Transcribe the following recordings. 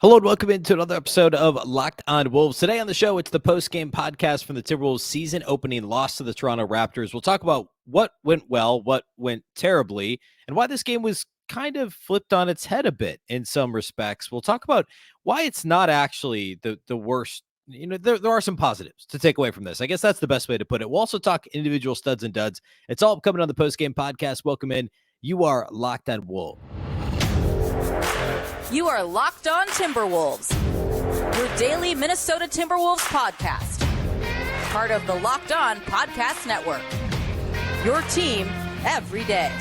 Hello and welcome into another episode of Locked On Wolves. Today on the show, it's the Postgame Podcast from the Timberwolves season opening loss to the Toronto Raptors. We'll talk about what went well, what went terribly, and why this game was kind of flipped on its head a bit in some respects. We'll talk about why it's not actually the worst. There are some positives to take away from this. I guess that's the best way to put it. We'll also talk individual studs and duds. It's all coming on the Postgame Podcast. Welcome in. You are Locked On Wolves. You are Locked On Timberwolves, your daily Minnesota Timberwolves podcast. Part of the Locked On Podcast Network. Your team every day.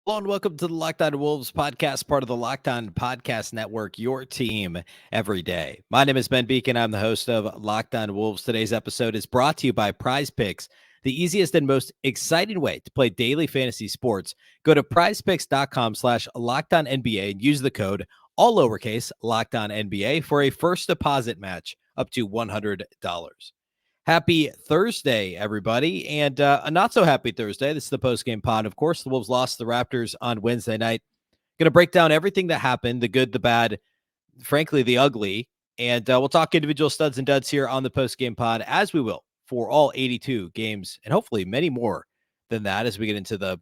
Hello and welcome to the Locked On Wolves podcast, part of the Locked On Podcast Network, your team every day. My name is Ben Beecken. I'm the host of Locked On Wolves. Today's episode is brought to you by PrizePicks, the easiest and most exciting way to play daily fantasy sports. Go to prizepicks.com/LockedOnNBA and use the code, all lowercase, LockedOnNBA for a first deposit match up to $100. Happy Thursday, everybody, and a not-so-happy Thursday. This is the post-game pod. Of course, the Wolves lost the Raptors on Wednesday night. Going to break down everything that happened, the good, the bad, frankly, the ugly, and we'll talk individual studs and duds here on the post-game pod, as we will for all 82 games, and hopefully many more than that as we get into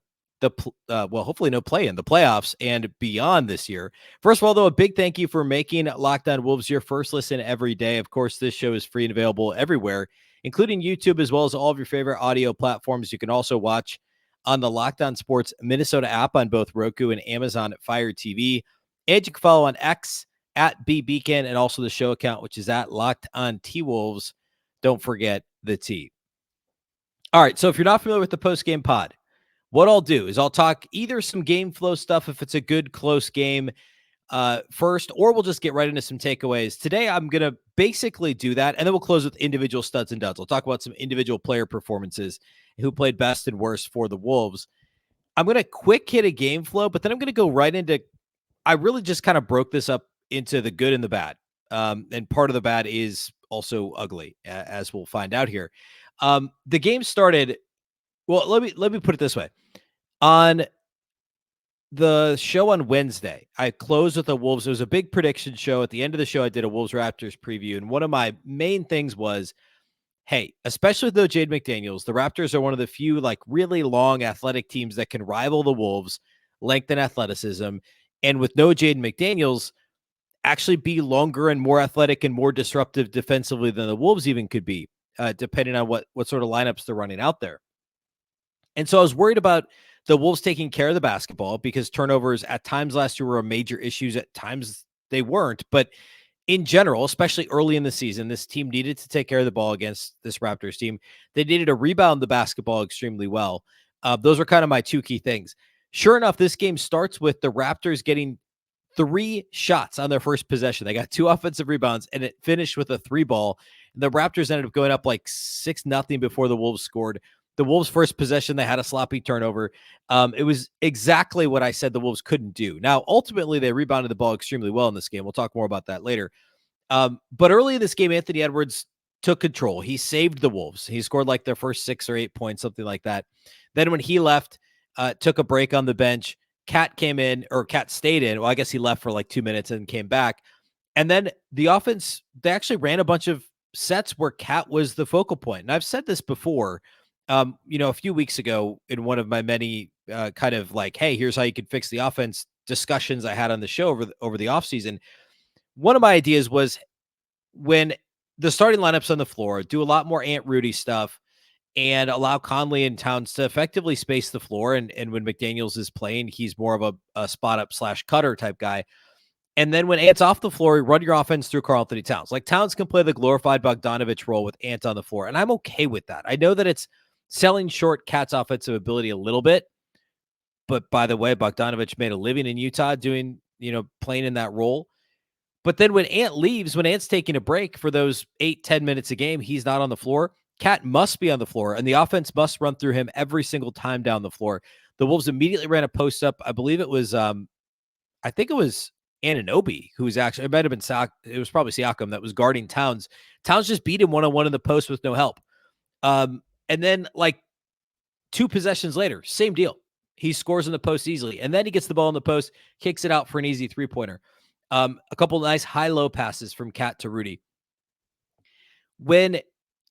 hopefully no play-in, the playoffs and beyond this year. First of all, though, a big thank you for making Locked On Wolves your first listen every day. Of course, this show is free and available everywhere, including YouTube, as well as all of your favorite audio platforms. You can also watch on the Locked On Sports Minnesota app on both Roku and Amazon Fire TV. And you can follow on X at Beecken and also the show account, which is at Locked On T-Wolves. Don't forget the T. All right, so if you're not familiar with the post-game pod, what I'll do is I'll talk either some game flow stuff if it's a good, close game first, or we'll just get right into some takeaways. Today, I'm going to basically do that, and then we'll close with individual studs and duds. I'll talk about some individual player performances, who played best and worst for the Wolves. I'm going to quick hit a game flow, but then I'm going to go right into, I really just kind of broke this up into the good and the bad. And part of the bad is also ugly, as we'll find out here. The game started, well, let me put it this way. On the show on Wednesday, I closed with the Wolves. It was a big prediction show. At the end of the show, I did a Wolves Raptors preview. And one of my main things was, hey, especially with no Jade McDaniels, the Raptors are one of the few really long athletic teams that can rival the Wolves, length and athleticism. And with no Jade McDaniels, actually be longer and more athletic and more disruptive defensively than the Wolves even could be, depending on what sort of lineups they're running out there. And so I was worried about the Wolves taking care of the basketball because turnovers at times last year were a major issue. At times they weren't. But in general, especially early in the season, this team needed to take care of the ball against this Raptors team. They needed to rebound the basketball extremely well. Those are kind of my two key things. Sure enough, this game starts with the Raptors getting 3 shots on their first possession. They got 2 offensive rebounds, and it finished with a 3-ball. The Raptors ended up going up 6-0 before the Wolves scored. The Wolves' first possession, they had a sloppy turnover. It was exactly what I said the Wolves couldn't do. Now, ultimately, they rebounded the ball extremely well in this game. We'll talk more about that later. But early in this game, Anthony Edwards took control. He saved the Wolves. He scored their first 6 or 8 points, something like that. Then when he left, took a break on the bench, Cat stayed in. Well, I guess he left for 2 minutes and came back. And then the offense, they actually ran a bunch of sets where Cat was the focal point. And I've said this before. A few weeks ago in one of my many hey, here's how you can fix the offense discussions I had on the show over the offseason. One of my ideas was when the starting lineups on the floor, do a lot more Ant Rudy stuff and allow Conley and Towns to effectively space the floor. And when McDaniels is playing, he's more of a spot up / cutter type guy. And then when Ant's off the floor, run your offense through Karl-Anthony Towns. Towns can play the glorified Bogdanovich role with Ant on the floor. And I'm okay with that. I know that it's selling short Cat's offensive ability a little bit. But by the way, Bogdanovich made a living in Utah doing, playing in that role. But then when Ant leaves, when Ant's taking a break for those 8-10 minutes a game, he's not on the floor. Cat must be on the floor, and the offense must run through him every single time down the floor. The Wolves immediately ran a post up. I believe it was, I think it was Anunoby, who was actually, it might have been it was probably Siakam that was guarding Towns. Towns just beat him one-on-one in the post with no help. And then like 2 possessions later, same deal. He scores in the post easily. And then he gets the ball in the post, kicks it out for an easy 3-pointer. A couple nice high-low passes from Cat to Rudy. When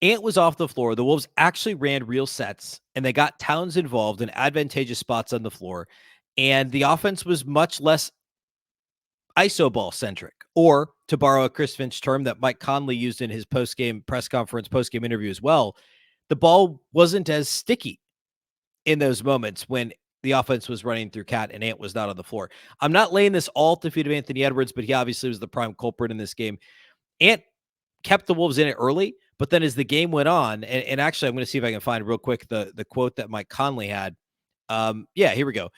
Ant was off the floor, the Wolves actually ran real sets, and they got Towns involved in advantageous spots on the floor. And the offense was much less iso ball centric, or to borrow a Chris Finch term that Mike Conley used in his post-game press conference, post-game interview as well, the ball wasn't as sticky in those moments when the offense was running through Cat and Ant was not on the floor. I'm not laying this all at the feet of Anthony Edwards, but he obviously was the prime culprit in this game. Ant kept the Wolves in it early, but then as the game went on, and actually I'm going to see if I can find real quick the quote that Mike Conley had. Yeah, here we go.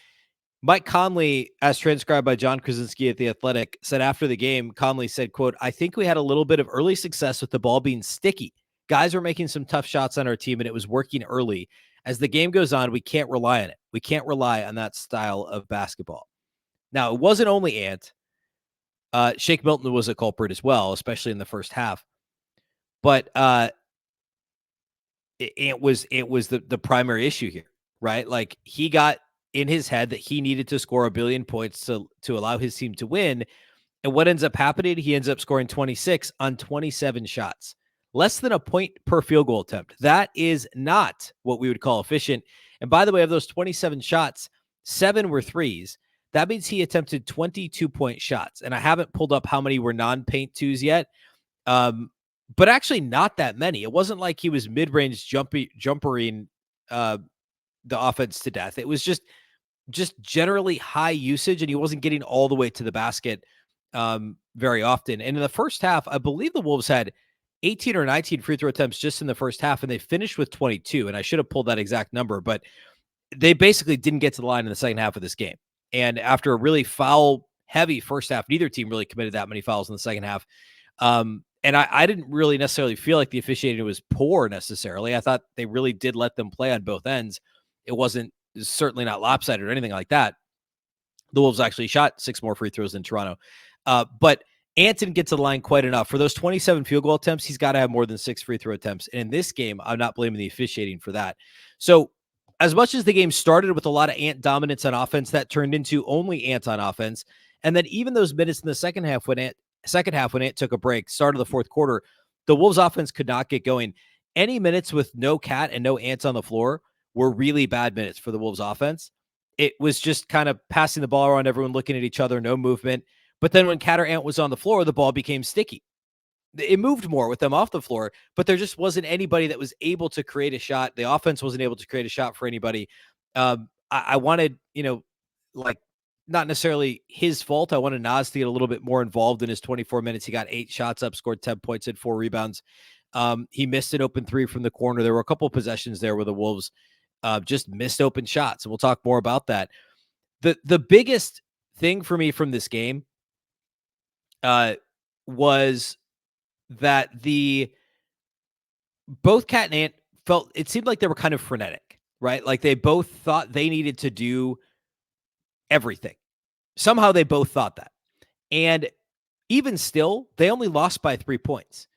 Mike Conley, as transcribed by John Krasinski at The Athletic, said after the game, Conley said, quote, "I think we had a little bit of early success with the ball being sticky. Guys were making some tough shots on our team, and it was working early. As the game goes on, we can't rely on it. We can't rely on that style of basketball." Now, it wasn't only Ant. Shake Milton was a culprit as well, especially in the first half. But it was the primary issue here, right? Like, he got in his head that he needed to score 1 billion points to allow his team to win. And what ends up happening? He ends up scoring 26 on 27 shots. Less than a point per field goal attempt. That is not what we would call efficient. And by the way, of those 27 shots, 7 were threes. That means he attempted 22-point shots. And I haven't pulled up how many were non-paint twos yet. But actually not that many. It wasn't like he was mid-range jumpering the offense to death. It was just generally high usage, and he wasn't getting all the way to the basket very often. And in the first half, I believe the Wolves had 18 or 19 free throw attempts just in the first half, and they finished with 22. And I should have pulled that exact number, but they basically didn't get to the line in the second half of this game. And after a really foul-heavy first half, neither team really committed that many fouls in the second half. And I didn't really necessarily feel like the officiating was poor necessarily. I thought they really did let them play on both ends. It wasn't certainly not lopsided or anything like that. The Wolves actually shot 6 more free throws than Toronto. But Ant didn't get to the line quite enough. For those 27 field goal attempts, he's got to have more than 6 free throw attempts. And in this game, I'm not blaming the officiating for that. So as much as the game started with a lot of Ant dominance on offense, that turned into only Ant on offense. And then even those minutes in the second half when Ant took a break, start of the fourth quarter, the Wolves offense could not get going. Any minutes with no Cat and no Ant on the floor were really bad minutes for the Wolves offense. It was just kind of passing the ball around, everyone looking at each other, no movement. But then when Cat or Ant was on the floor, the ball became sticky. It moved more with them off the floor, but there just wasn't anybody that was able to create a shot. The offense wasn't able to create a shot for anybody. I wanted, like, not necessarily his fault. I wanted Naz to get a little bit more involved in his 24 minutes. He got 8 shots up, scored 10 points, had 4 rebounds. He missed an open 3 from the corner. There were a couple of possessions there where the Wolves just missed open shots, and we'll talk more about that. The biggest thing for me from this game was that both Cat and Ant felt, it seemed like they were kind of frenetic, right? Like they both thought they needed to do everything. Somehow they both thought that. And even still, they only lost by 3 points.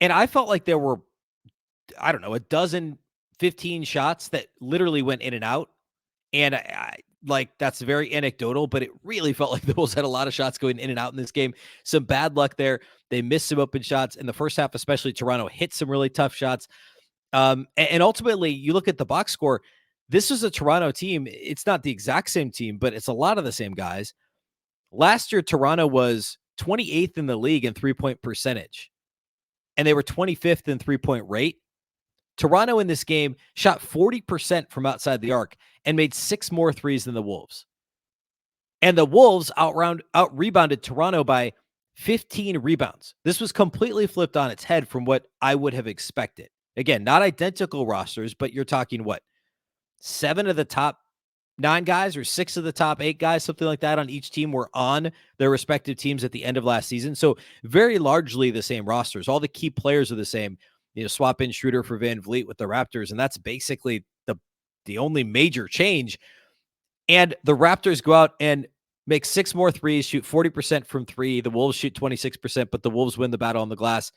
And I felt like there were, I don't know, a dozen, 15 shots that literally went in and out. And I like, that's very anecdotal, but it really felt like the Wolves had a lot of shots going in and out in this game. Some bad luck there. They missed some open shots in the first half, especially Toronto hit some really tough shots. And ultimately, you look at the box score, this is a Toronto team. It's not the exact same team, but it's a lot of the same guys. Last year, Toronto was 28th in the league in 3-point percentage, and they were 25th in 3-point rate. Toronto in this game shot 40% from outside the arc and made 6 more threes than the Wolves. And the Wolves out-rebounded Toronto by 15 rebounds. This was completely flipped on its head from what I would have expected. Again, not identical rosters, but you're talking what? 7 of the top 9 guys or 6 of the top 8 guys, something like that on each team were on their respective teams at the end of last season. So very largely the same rosters. All the key players are the same. Swap in Schroeder for Van Vliet with the Raptors, and that's basically the only major change. And the Raptors go out and make 6 more threes, shoot 40% from 3. The Wolves shoot 26%, but the Wolves win the battle on the glass.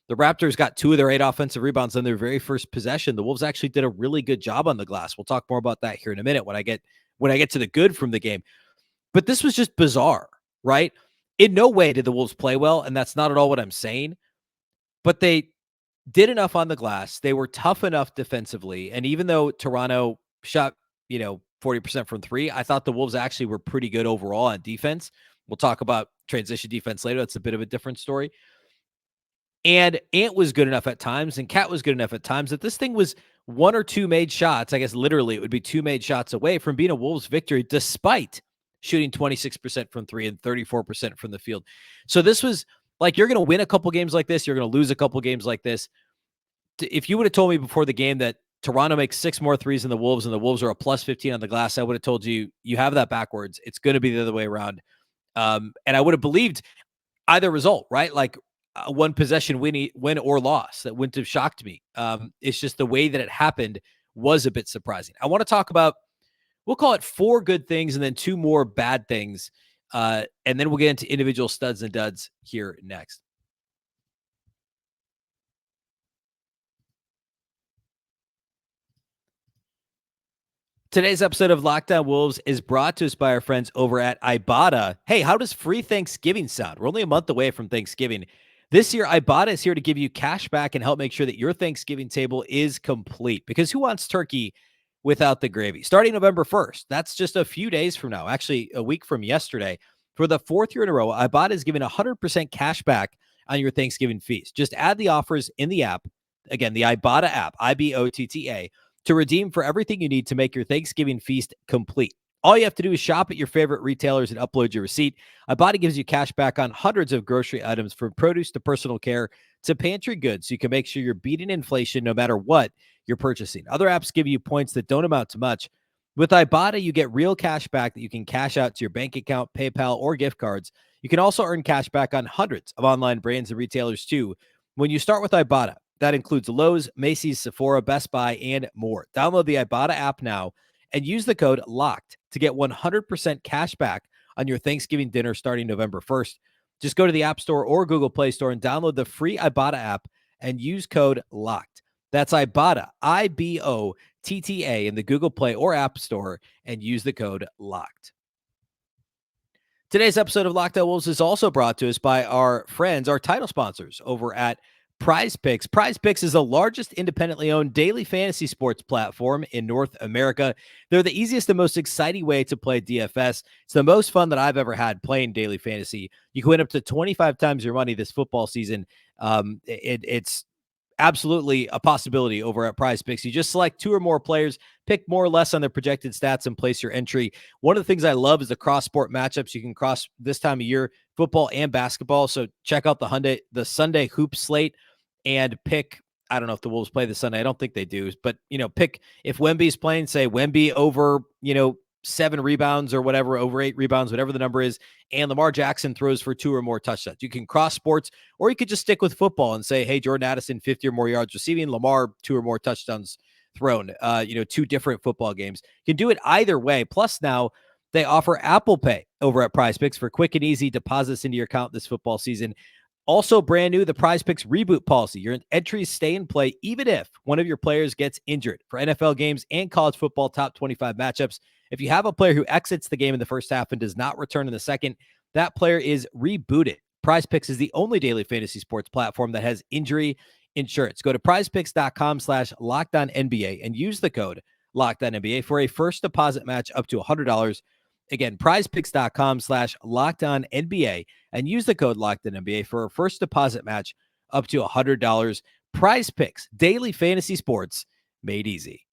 The Raptors got 2 of their 8 offensive rebounds on their very first possession. The Wolves actually did a really good job on the glass. We'll talk more about that here in a minute when I get to the good from the game. But this was just bizarre, right? In no way did the Wolves play well, and that's not at all what I'm saying. But they did enough on the glass. They were tough enough defensively. And even though Toronto shot, 40% from 3, I thought the Wolves actually were pretty good overall on defense. We'll talk about transition defense later. That's a bit of a different story. And Ant was good enough at times, and Cat was good enough at times that this thing was 1 or 2 made shots. I guess literally it would be 2 made shots away from being a Wolves victory, despite shooting 26% from 3 and 34% from the field. So this was like, you're going to win a couple games like this. You're going to lose a couple games like this. If you would have told me before the game that Toronto makes 6 more threes than the Wolves and the Wolves are a plus 15 on the glass, I would have told you, you have that backwards. It's going to be the other way around. And I would have believed either result, right? Like a 1 possession win or loss. That wouldn't have shocked me. It's just the way that it happened was a bit surprising. I want to talk about, we'll call it 4 good things and then 2 more bad things. And then we'll get into individual studs and duds here next. Today's episode of Locked On Wolves is brought to us by our friends over at Ibotta. Hey, how does free Thanksgiving sound? We're only a month away from Thanksgiving. This year, Ibotta is here to give you cash back and help make sure that your Thanksgiving table is complete. Because who wants turkey without the gravy? Starting November 1st, that's just a few days from now, actually a week from yesterday. For the 4th year in a row, Ibotta is giving 100% cash back on your Thanksgiving feast. Just add the offers in the app. Again, the Ibotta app, Ibotta, to redeem for everything you need to make your Thanksgiving feast complete. All you have to do is shop at your favorite retailers and upload your receipt. Ibotta gives you cash back on hundreds of grocery items, from produce to personal care to pantry goods, so you can make sure you're beating inflation no matter what you're purchasing. Other apps give you points that don't amount to much. With Ibotta, you get real cash back that you can cash out to your bank account, PayPal, or gift cards. You can also earn cash back on hundreds of online brands and retailers too when you start with Ibotta. That includes Lowe's, Macy's, Sephora, Best Buy, and more. Download the Ibotta app now and use the code LOCKED to get 100% cash back on your Thanksgiving dinner starting November 1st. Just go to the App Store or Google Play Store and download the free Ibotta app and use code LOCKED. That's Ibotta, Ibotta, in the Google Play or App Store, and use the code LOCKED. Today's episode of Locked On Wolves is also brought to us by our friends, our title sponsors over at PrizePicks. PrizePicks is the largest independently owned daily fantasy sports platform in North America. They're the easiest and most exciting way to play DFS. It's the most fun that I've ever had playing daily fantasy. You can win up to 25 times your money this football season. It's absolutely a possibility over at PrizePicks. You just select 2 or more players, pick more or less on their projected stats, and place your entry. One of the things I love is the cross-sport matchups. You can cross this time of year football and basketball. So check out the Sunday hoop slate and pick. I don't know if the Wolves play this Sunday. I don't think they do, but pick if Wemby's playing, say Wemby over 7 rebounds or whatever, over 8 rebounds, whatever the number is, and Lamar Jackson throws for 2 or more touchdowns. You can cross sports, or you could just stick with football and say, hey, Jordan Addison, 50 or more yards receiving, Lamar, 2 or more touchdowns thrown, 2 different football games. You can do it either way. Plus now they offer Apple Pay over at PrizePicks for quick and easy deposits into your account this football season. Also brand new, the PrizePicks reboot policy. Your entries stay in play even if one of your players gets injured for NFL games and college football top 25 matchups. If you have a player who exits the game in the first half and does not return in the second, that player is rebooted. PrizePicks is the only daily fantasy sports platform that has injury insurance. Go to prizepicks.com/LockedOnNBA and use the code LockedOnNBA for a first deposit match up to $100. Again, prizepicks.com/LockedOnNBA and use the code LockedOnNBA for a first deposit match up to $100. PrizePicks, daily fantasy sports made easy.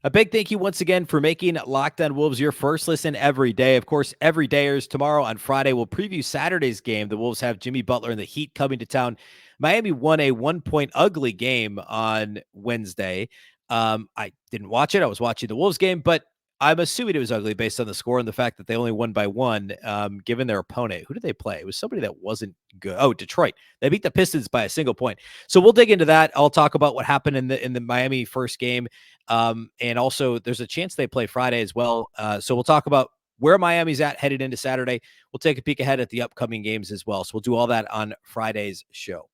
A big thank you once again for making Locked On Wolves your first listen every day. Of course, every dayers. Tomorrow on Friday, we'll preview Saturday's game. The Wolves have Jimmy Butler and the Heat coming to town. Miami won a 1-point ugly game on Wednesday. I didn't watch it. I was watching the Wolves game, but I'm assuming it was ugly based on the score and the fact that they only won by 1, given their opponent. Who did they play? It was somebody that wasn't good. Oh, Detroit. They beat the Pistons by a single point. So we'll dig into that. I'll talk about what happened in the Miami first game. And also there's a chance they play Friday as well. So we'll talk about where Miami's at headed into Saturday. We'll take a peek ahead at the upcoming games as well. So we'll do all that on Friday's show.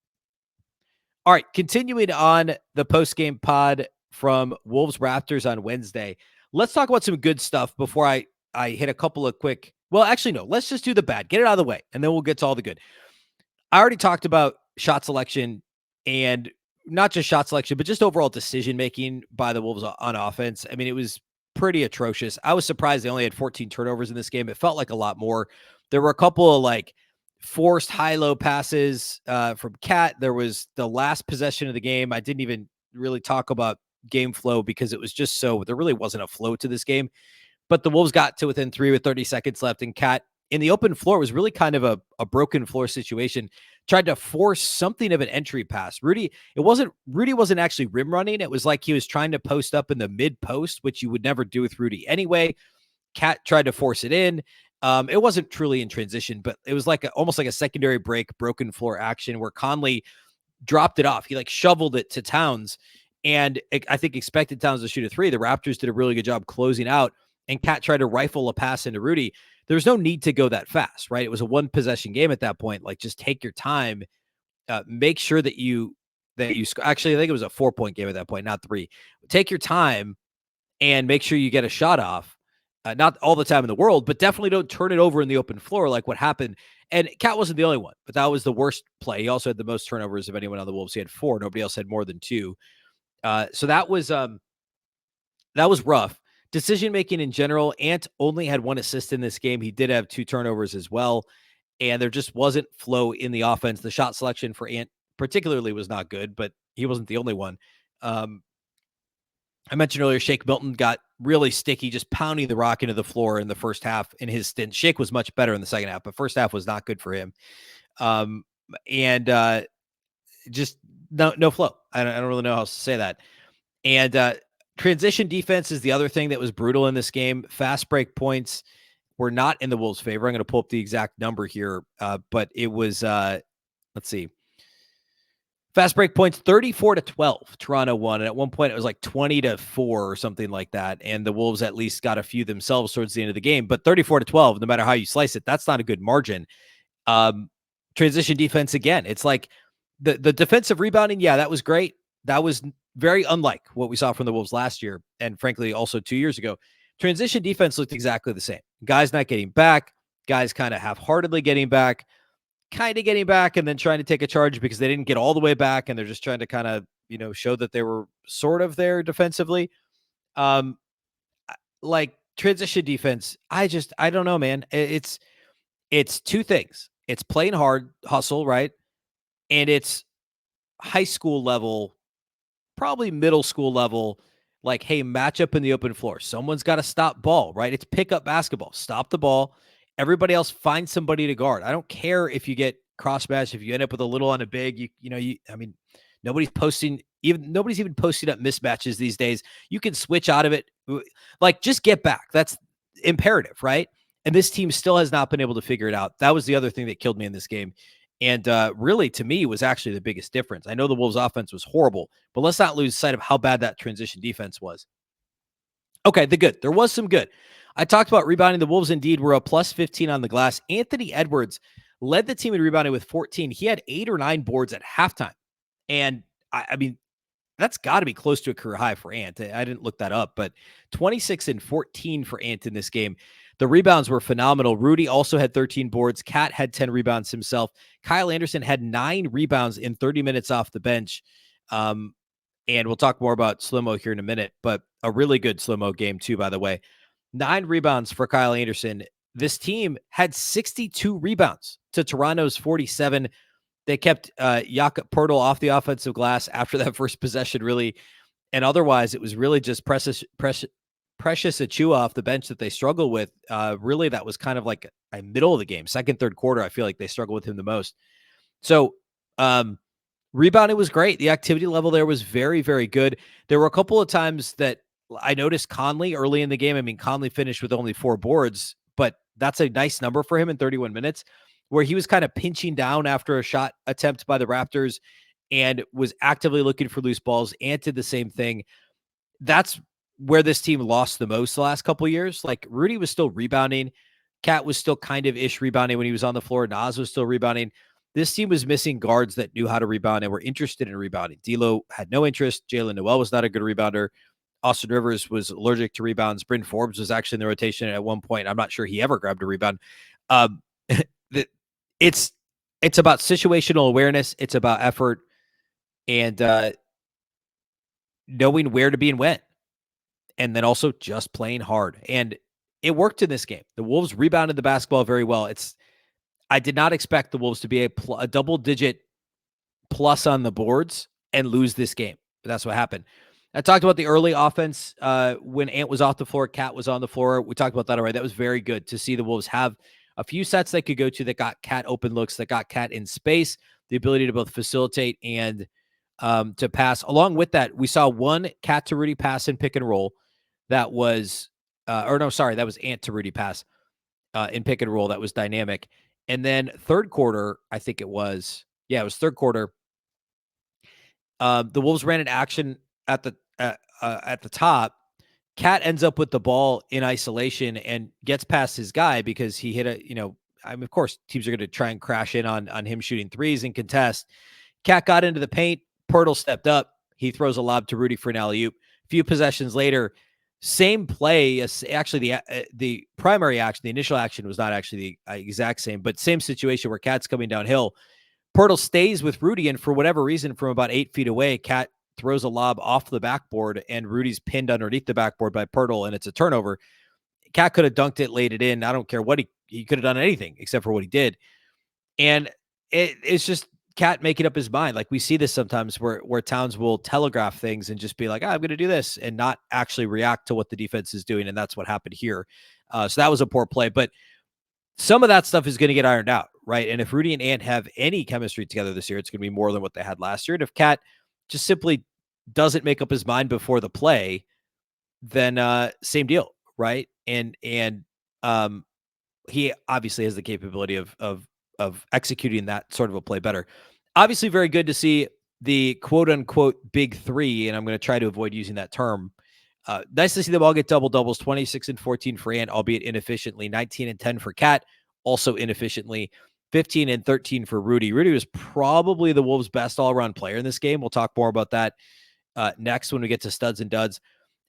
All right, continuing on the post-game pod from Wolves Raptors on Wednesday. Let's talk about some good stuff before I hit a couple of quick. Well, actually, no, let's just do the bad. Get it out of the way, and then we'll get to all the good. I already talked about shot selection, and not just shot selection, but just overall decision-making by the Wolves on offense. I mean, it was pretty atrocious. I was surprised they only had 14 turnovers in this game. It felt like a lot more. There were a couple of like forced high-low passes from Cat. There was the last possession of the game. I didn't even really talk about game flow because it was just so, there really wasn't a flow to this game. But the Wolves got to within 3 with 30 seconds left, and Cat in the open floor was really kind of a broken floor situation. Tried to force something of an entry pass. Rudy wasn't actually rim running. It was like he was trying to post up in the mid post, which you would never do with Rudy anyway. Cat tried to force it in. It wasn't truly in transition, but it was like almost like a secondary break, broken floor action where Conley dropped it off. He like shoveled it to Towns, and I think expected Towns to shoot a three. The Raptors did a really good job closing out, and Cat tried to rifle a pass into Rudy. There's no need to go that fast, right? It was a one possession game at that point. Like, just take your time. Make sure that you actually, I think it was a 4-point game at that point, not 3. Take your time and make sure you get a shot off. Not all the time in the world, but definitely don't turn it over in the open floor like what happened. And Cat wasn't the only one, but that was the worst play. He also had the most turnovers of anyone on the Wolves. He had 4. Nobody else had more than 2. So that was rough. Decision-making in general, Ant only had 1 assist in this game. He did have 2 turnovers as well, and there just wasn't flow in the offense. The shot selection for Ant particularly was not good, but he wasn't the only one. I mentioned earlier, Shake Milton got really sticky, just pounding the rock into the floor in the first half in his stint. Shake was much better in the second half, but first half was not good for him. Just no flow. I don't really know how to say that. And transition defense is the other thing that was brutal in this game. Fast break points were not in the Wolves' favor. I'm going to pull up the exact number here, but it was, let's see. Fast break points, 34-12. Toronto won. And at one point, it was like 20-4 or something like that. And the Wolves at least got a few themselves towards the end of the game. But 34-12, no matter how you slice it, that's not a good margin. Transition defense, again, it's like the defensive rebounding. Yeah, that was great. That was very unlike what we saw from the Wolves last year. And frankly, also 2 years ago. Transition defense looked exactly the same. Guys not getting back. Guys kind of half-heartedly getting back. Kind of getting back and then trying to take a charge because they didn't get all the way back, and they're just trying to kind of, show that they were sort of there defensively. Like transition defense, I don't know, man. It's 2 things. It's playing hard, hustle, right? And it's high school level, probably middle school level, like, hey, match up in the open floor. Someone's got to stop ball, right? It's pick up basketball. Stop the ball. Everybody else find somebody to guard. I don't care if you get cross match, if you end up with a little on a big, I mean, nobody's even posting up mismatches these days. You can switch out of it. Like, just get back. That's imperative, right? And this team still has not been able to figure it out. That was the other thing that killed me in this game. And really, to me, was actually the biggest difference. I know the Wolves offense was horrible, but let's not lose sight of how bad that transition defense was. Okay, the good. There was some good. I talked about rebounding. The Wolves indeed were a plus 15 on the glass. Anthony Edwards led the team in rebounding with 14. He had 8 or 9 boards at halftime. And I mean, that's got to be close to a career high for Ant. I didn't look that up, but 26 and 14 for Ant in this game. The rebounds were phenomenal. Rudy also had 13 boards. Cat had 10 rebounds himself. Kyle Anderson had 9 rebounds in 30 minutes off the bench. And we'll talk more about slow-mo here in a minute, but a really good slow-mo game too, by the way. 9 rebounds for Kyle Anderson. This team had 62 rebounds to Toronto's 47. They kept Jakob Poeltl off the offensive glass after that first possession, really. And otherwise, it was really just Precious Achiuwa off the bench that they struggle with. Really, that was kind of like a middle of the game. Second, third quarter, I feel like they struggled with him the most. So, rebounding was great. The activity level there was very, very good. There were a couple of times that I noticed Conley early in the game. I mean, Conley finished with only 4 boards, but that's a nice number for him in 31 minutes, where he was kind of pinching down after a shot attempt by the Raptors and was actively looking for loose balls. Ant did the same thing. That's where this team lost the most the last couple of years. Like Rudy was still rebounding. Cat was still kind of ish rebounding when he was on the floor. Nas was still rebounding. This team was missing guards that knew how to rebound and were interested in rebounding. D'Lo had no interest. Jalen Noel was not a good rebounder. Austin Rivers was allergic to rebounds. Bryn Forbes was actually in the rotation at one point. I'm not sure he ever grabbed a rebound. It's about situational awareness. It's about effort and knowing where to be and when. And then also just playing hard. And it worked in this game. The Wolves rebounded the basketball very well. I did not expect the Wolves to be a double-digit plus on the boards and lose this game. But that's what happened. I talked about the early offense when Ant was off the floor, Cat was on the floor. We talked about that already. That was very good to see the Wolves have a few sets they could go to that got Cat open looks, that got Cat in space, the ability to both facilitate and to pass. Along with that, we saw one Cat to Rudy pass in pick and roll. That was, that was Ant to Rudy pass in pick and roll. That was dynamic. And then third quarter, I think it was third quarter. The Wolves ran an action at the top. Cat ends up with the ball in isolation and gets past his guy because he hit of course, teams are going to try and crash in on him shooting threes and contest. Cat got into the paint. Pirtle stepped up. He throws a lob to Rudy for an alley-oop. A few possessions later, same play. Actually, the primary action, the initial action was not actually the exact same, but same situation where Cat's coming downhill. Pirtle stays with Rudy, and for whatever reason, from about 8 feet away, Cat throws a lob off the backboard, and Rudy's pinned underneath the backboard by Pirtle, and it's a turnover. Cat could have dunked it, laid it in. I don't care what he could have done anything except for what he did. And it's just Cat making up his mind. Like we see this sometimes where Towns will telegraph things and just be like, I'm going to do this and not actually react to what the defense is doing. And that's what happened here. So that was a poor play, but some of that stuff is going to get ironed out, right? And if Rudy and Ant have any chemistry together this year, it's going to be more than what they had last year. And if Cat just simply doesn't make up his mind before the play, then same deal, right? And he obviously has the capability of executing that sort of a play better. Obviously, very good to see the quote unquote big three, and I'm going to try to avoid using that term. Nice to see them all get double doubles, 26 and 14 for Ant, albeit inefficiently, 19 and 10 for Cat, also inefficiently, 15 and 13 for Rudy. Rudy was probably the Wolves' best all-around player in this game. We'll talk more about that next when we get to studs and duds.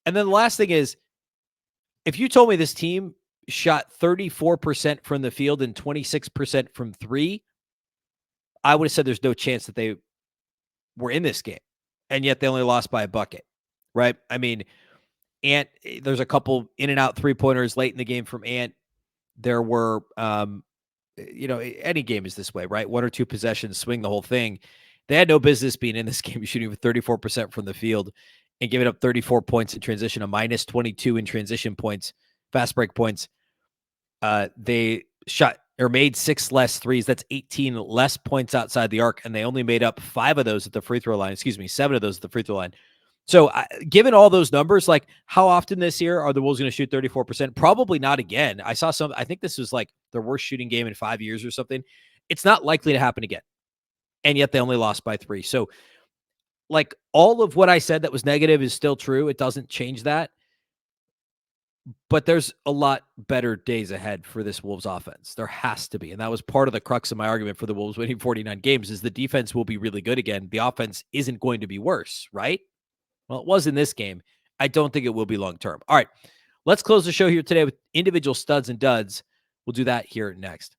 And then the last thing is, if you told me this team shot 34% from the field and 26% from three, I would have said there's no chance that they were in this game. And yet they only lost by a bucket, right? I mean, Ant, there's a couple in and out 3-pointers late in the game from Ant. There were, any game is this way, right? 1 or 2 possessions, swing the whole thing. They had no business being in this game, shooting with 34% from the field and giving up 34 points in transition, a minus 22 in transition points, fast break points. They shot or made 6 less threes. That's 18 less points outside the arc, and they only made up 5 of those at the free throw line. 7 of those at the free throw line. So given all those numbers, like how often this year are the Wolves going to shoot 34%? Probably not again. I think this was like their worst shooting game in 5 years or something. It's not likely to happen again. And yet they only lost by 3. So like all of what I said that was negative is still true. It doesn't change that. But there's a lot better days ahead for this Wolves offense. There has to be. And that was part of the crux of my argument for the Wolves winning 49 games is the defense will be really good again. The offense isn't going to be worse, right? Well, it was in this game. I don't think it will be long-term. All right, let's close the show here today with individual studs and duds. We'll do that here next.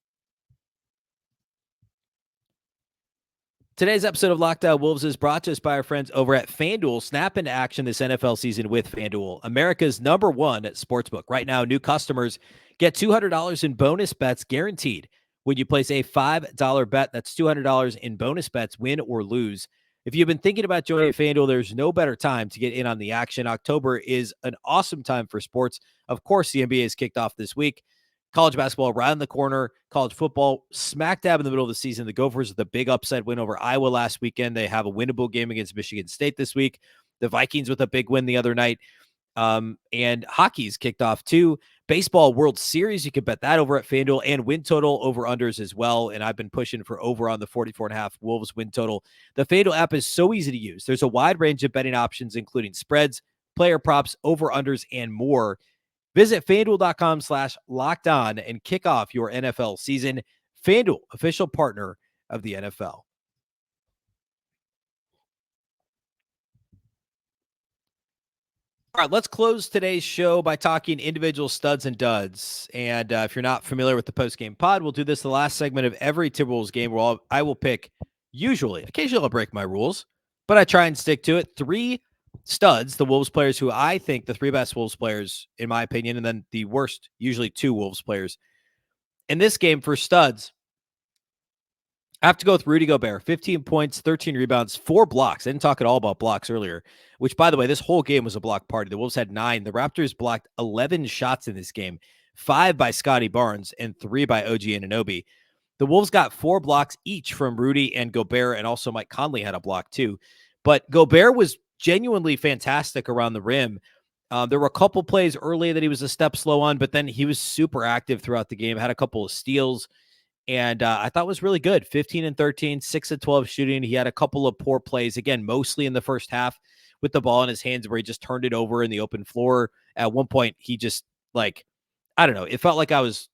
Today's episode of Locked On Wolves is brought to us by our friends over at FanDuel. Snap into action this NFL season with FanDuel, America's #1 sportsbook. Right now, new customers get $200 in bonus bets guaranteed when you place a $5 bet. That's $200 in bonus bets, win or lose. If you've been thinking about joining FanDuel, there's no better time to get in on the action. October is an awesome time for sports. Of course, the NBA is kicked off this week. College basketball around the corner, college football smack dab in the middle of the season. The Gophers with the big upset win over Iowa last weekend. They have a winnable game against Michigan State this week. The Vikings with a big win the other night. And hockey's kicked off too. Baseball World Series, you can bet that over at FanDuel, and win total over unders as well. And I've been pushing for over on the 44.5 Wolves win total. The FanDuel app is so easy to use. There's a wide range of betting options, including spreads, player props, over-unders, and more. Visit FanDuel.com/LockedOn and kick off your NFL season. FanDuel, official partner of the NFL. All right, let's close today's show by talking individual studs and duds. And if you're not familiar with the postgame pod, we'll do this the last segment of every Timberwolves game where I will pick, occasionally I'll break my rules, but I try and stick to it. 3 studs, the Wolves players who I think the 3 best Wolves players, in my opinion, and then the worst, usually 2 Wolves players. In this game for studs, I have to go with Rudy Gobert, 15 points, 13 rebounds, 4 blocks. I didn't talk at all about blocks earlier, which, by the way, this whole game was a block party. The Wolves had 9. The Raptors blocked 11 shots in this game, 5 by Scotty Barnes and 3 by OG Anunoby. The Wolves got 4 blocks each from Rudy and Gobert, and also Mike Conley had a block too. But Gobert was genuinely fantastic around the rim. There were a couple plays early that he was a step slow on, but then he was super active throughout the game, had a couple of steals. And I thought was really good. 15 and 13, 6 of 12 shooting. He had a couple of poor plays, again, mostly in the first half with the ball in his hands where he just turned it over in the open floor. At one point, he just, I don't know. It felt like I was,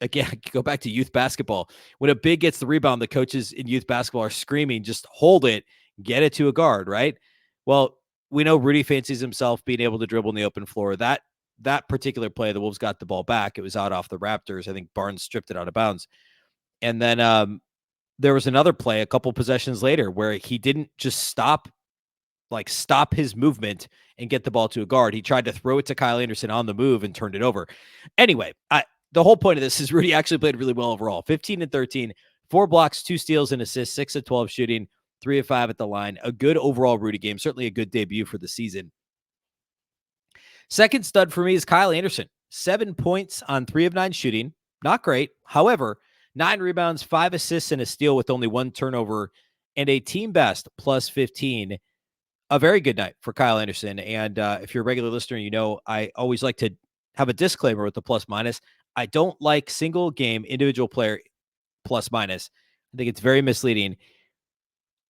again, go back to youth basketball. When a big gets the rebound, the coaches in youth basketball are screaming, just hold it, get it to a guard, right? Well, we know Rudy fancies himself being able to dribble in the open floor. That particular play, the Wolves got the ball back. It was out off the Raptors. I think Barnes stripped it out of bounds. And then there was another play a couple possessions later where he didn't just stop his movement and get the ball to a guard. He tried to throw it to Kyle Anderson on the move and turned it over. Anyway, the whole point of this is Rudy actually played really well overall. 15 and 13, 4 blocks, 2 steals and assists, 6 of 12 shooting, 3 of 5 at the line. A good overall Rudy game. Certainly a good debut for the season. Second stud for me is Kyle Anderson. 7 points on 3 of 9 shooting. Not great. However, 9 rebounds, 5 assists, and a steal with only 1 turnover and a team best plus 15. A very good night for Kyle Anderson. And if you're a regular listener, you know I always like to have a disclaimer with the plus minus. I don't like single game individual player plus minus. I think it's very misleading.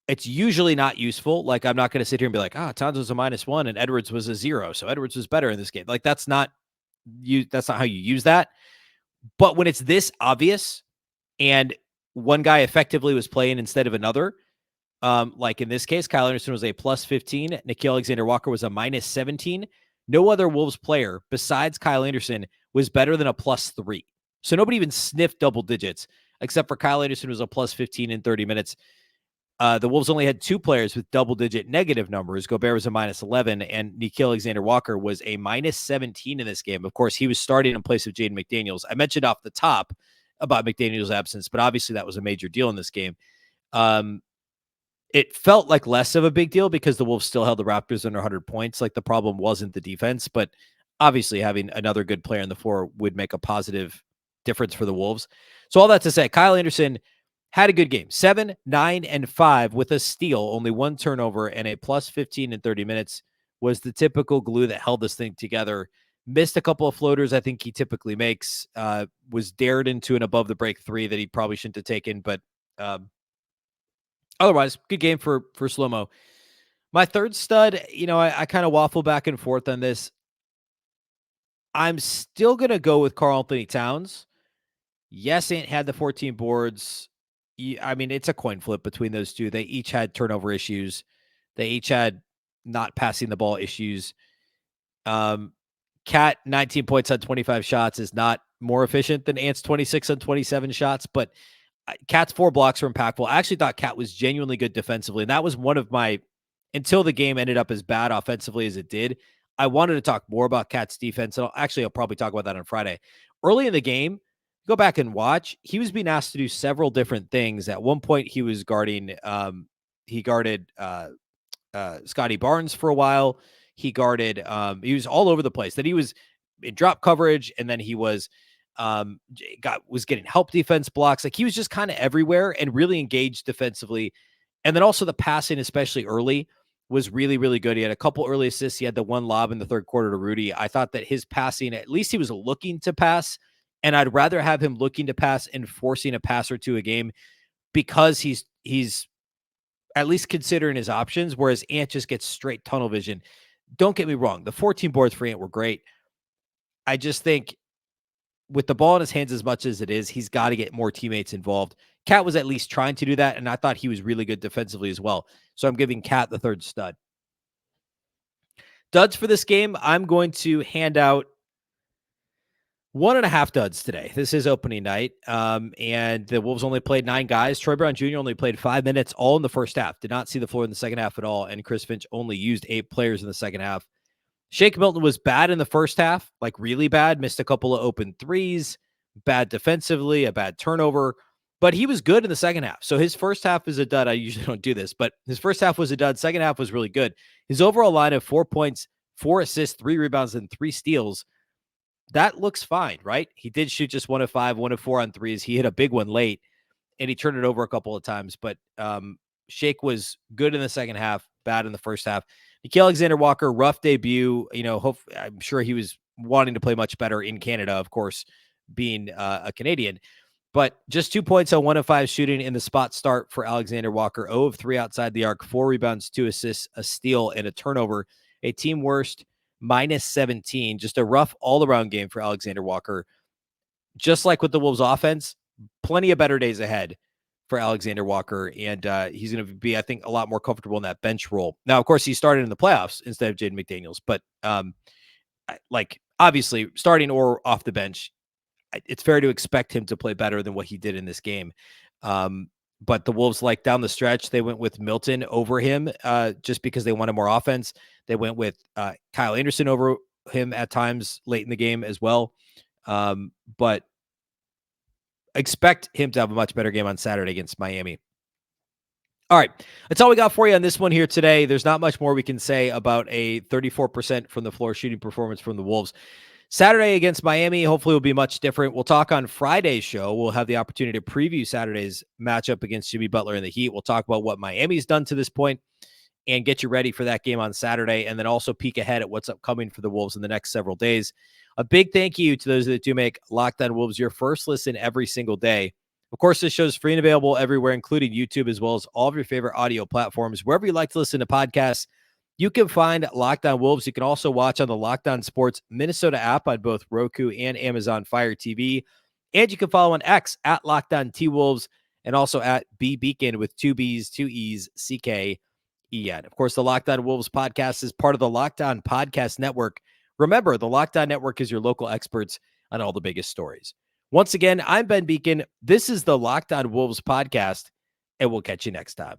It's usually not useful. Like, I'm not going to sit here and be like, Towns was a -1 and Edwards was a 0. So Edwards was better in this game. Like, that's not how you use that. But when it's this obvious and one guy effectively was playing instead of another, like in this case, Kyle Anderson was a plus 15. Nickeil Alexander-Walker was a -17. No other Wolves player besides Kyle Anderson was better than a plus 3. So nobody even sniffed double digits except for Kyle Anderson, who was a plus 15 in 30 minutes. The Wolves only had 2 players with double-digit negative numbers. Gobert was a -11, and Nickeil Alexander-Walker was a -17 in this game. Of course, he was starting in place of Jaden McDaniels. I mentioned off the top about McDaniels' absence, but obviously that was a major deal in this game. It felt like less of a big deal because the Wolves still held the Raptors under 100 points. Like, the problem wasn't the defense, but obviously having another good player on the floor would make a positive difference for the Wolves. So all that to say, Kyle Anderson had a good game. 7, 9, and 5 with a steal, only 1 turnover, and a plus 15 in 30 minutes was the typical glue that held this thing together. Missed a couple of floaters I think he typically makes. Was dared into an above the break 3 that he probably shouldn't have taken, but otherwise, good game for Slow-Mo. My third stud, I kind of waffle back and forth on this. I'm still going to go with Karl-Anthony Towns. Yes, Ant had the 14 boards. I mean, it's a coin flip between those two. They each had turnover issues. They each had not passing the ball issues. Cat, 19 points on 25 shots is not more efficient than Ant's 26 on 27 shots, but Cat's 4 blocks were impactful. I actually thought Cat was genuinely good defensively, and that was one of my, until the game ended up as bad offensively as it did, I wanted to talk more about Cat's defense, and I'll probably talk about that on Friday. Early in the game, go back and watch, he was being asked to do several different things. At one point, he was guarded Scotty Barnes for a while. He was all over the place. That he was in drop coverage, and then he was getting help defense blocks. Like, he was just kind of everywhere and really engaged defensively. And then also the passing, especially early, was really, really good. He had a couple early assists. He had the 1 lob in the third quarter to Rudy. I thought that his passing, at least he was looking to pass. And I'd rather have him looking to pass and forcing a pass or two a game because he's at least considering his options, whereas Ant just gets straight tunnel vision. don't get me wrong. The 14 boards for Ant were great. I just think with the ball in his hands as much as it is, he's got to get more teammates involved. Cat was at least trying to do that, and I thought he was really good defensively as well. So I'm giving Cat the third stud. Duds for this game, I'm going to hand out 1.5 duds today. This is opening night, and the Wolves only played 9 guys. Troy Brown Jr. only played 5 minutes, all in the first half. Did not see the floor in the second half at all, and Chris Finch only used 8 players in the second half. Shake Milton was bad in the first half, like really bad. Missed a couple of open threes, bad defensively, a bad turnover, but he was good in the second half. So his first half is a dud. I usually don't do this, but his first half was a dud. Second half was really good. His overall line of 4 points, 4 assists, 3 rebounds, and 3 steals, that looks fine, right? He did shoot just 1 of 5, 1 of 4 on threes. He hit a big one late, and he turned it over a couple of times. But Shake was good in the second half, bad in the first half. Nickeil Alexander-Walker, rough debut. I'm sure he was wanting to play much better in Canada, of course, being a Canadian. But just 2 points on 1 of 5 shooting in the spot start for Alexander-Walker. 0 of 3 outside the arc, 4 rebounds, 2 assists, a steal, and a turnover. A team worst -17. Just a rough all-around game for Alexander-Walker. Just like with the Wolves offense, plenty of better days ahead for Alexander-Walker, and he's going to be, I think, a lot more comfortable in that bench role. Now, of course, he started in the playoffs instead of Jaden McDaniels, but obviously, starting or off the bench, it's fair to expect him to play better than what he did in this game. But the Wolves, down the stretch, they went with Milton over him just because they wanted more offense. They went with Kyle Anderson over him at times late in the game as well. But expect him to have a much better game on Saturday against Miami. All right. That's all we got for you on this one here today. There's not much more we can say about a 34% from the floor shooting performance from the Wolves. Saturday against Miami, hopefully will be much different. We'll talk on Friday's show. We'll have the opportunity to preview Saturday's matchup against Jimmy Butler and the Heat. We'll talk about what Miami's done to this point and get you ready for that game on Saturday, and then also peek ahead at what's upcoming for the Wolves in the next several days. A big thank you to those that do make Locked On Wolves your first listen every single day. Of course, this show is free and available everywhere, including YouTube, as well as all of your favorite audio platforms. Wherever you like to listen to podcasts, you can find Locked On Wolves. You can also watch on the Locked On Sports Minnesota app on both Roku and Amazon Fire TV. And you can follow on X at Locked On T-Wolves and also at Beecken with 2 B's, 2 E's, C-K-E-N. Of course, the Locked On Wolves podcast is part of the Locked On Podcast Network. Remember, the Locked On Network is your local experts on all the biggest stories. Once again, I'm Ben Beecken. This is the Locked On Wolves podcast, and we'll catch you next time.